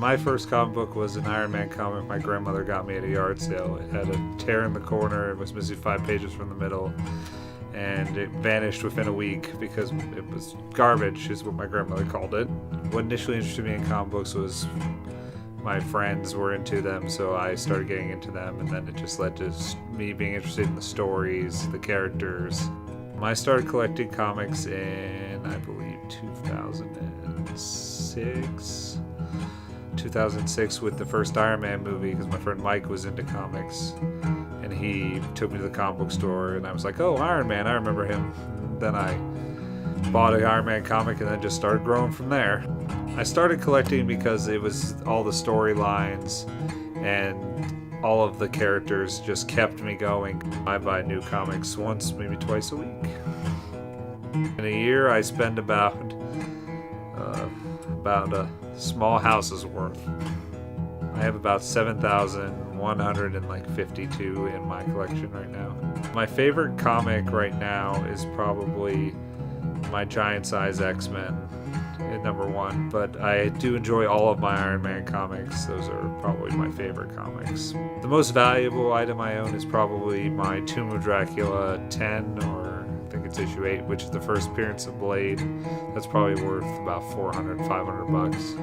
My first comic book was an Iron Man comic my grandmother got me at a yard sale. It had a tear in the corner, it was missing 5 pages from the middle, and it vanished within a week because it was garbage, is what my grandmother called it. What initially interested me in comic books was my friends were into them, so I started getting into them, and then it just led to me being interested in the stories, the characters. I started collecting comics in, I believe, 2006 with the first Iron Man movie, because my friend Mike was into comics, and he took me to the comic book store, and I was like, oh, Iron Man, I remember him. And then I bought an Iron Man comic and then just started growing from there. I started collecting because it was all the storylines and all of the characters just kept me going. I buy new comics once, maybe twice a week. In a year, I spend about a small house's worth. I have about 7,152 in my collection right now. My favorite comic right now is probably my Giant Size X-Men at number 1, but I do enjoy all of my Iron Man comics. Those are probably my favorite comics. The most valuable item I own is probably my Tomb of Dracula 10, or I think it's issue 8, which is the first appearance of Blade. That's probably worth about 400, 500 bucks.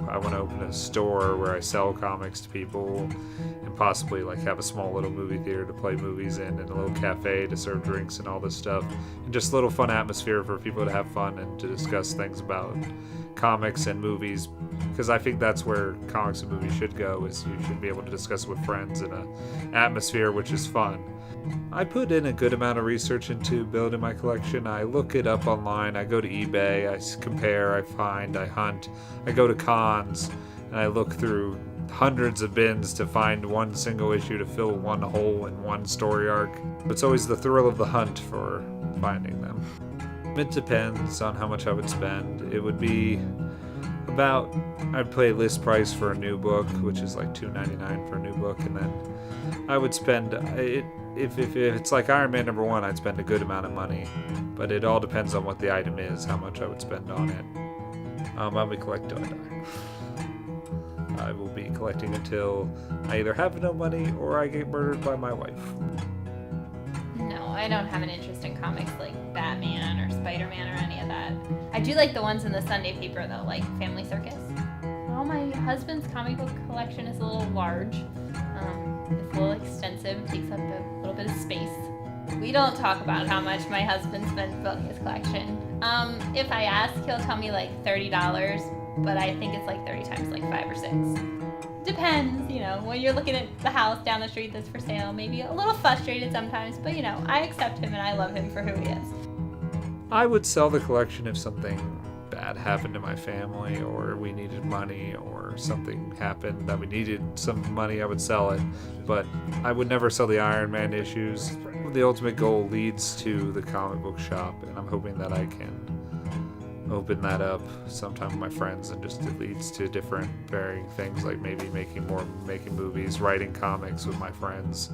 I want to open a store where I sell comics to people and possibly like have a small little movie theater to play movies in, and a little cafe to serve drinks and all this stuff, and just a little fun atmosphere for people to have fun and to discuss things about comics and movies, because I think that's where comics and movies should go, is you should be able to discuss it with friends in an atmosphere which is fun. I put in a good amount of research into building my collection. I look it up online, I go to eBay, I compare, I find, I hunt, I go to cons, and I look through hundreds of bins to find one single issue to fill one hole in one story arc. It's always the thrill of the hunt for finding them. It depends on how much I would spend. It would be about, I'd pay list price for a new book, which is like $2.99 for a new book, and then I would spend it. If it's like Iron Man number 1, I'd spend a good amount of money, but it all depends on what the item is, how much I would spend on it. I'll be collecting till I die. I will be collecting until I either have no money or I get murdered by my wife. No, I don't have an interest in comics like Batman or Spider-Man or any of that. I do like the ones in the Sunday paper though, like Family Circus. Well, my husband's comic book collection is a little large. It's a little extensive, takes up a little bit of space. We don't talk about how much my husband spends building his collection. If I ask, he'll tell me like $30, but I think it's like 30 times like 5 or 6. Depends, when you're looking at the house down the street that's for sale, maybe a little frustrated sometimes, but I accept him and I love him for who he is. I would sell the collection if something bad happened to my family, or we needed money, or something happened that we needed some money. I would sell it, but I would never sell the Iron Man issues. The ultimate goal leads to the comic book shop, and I'm hoping that I can open that up sometime with my friends, and just it leads to different varying things, like maybe making movies, writing comics with my friends.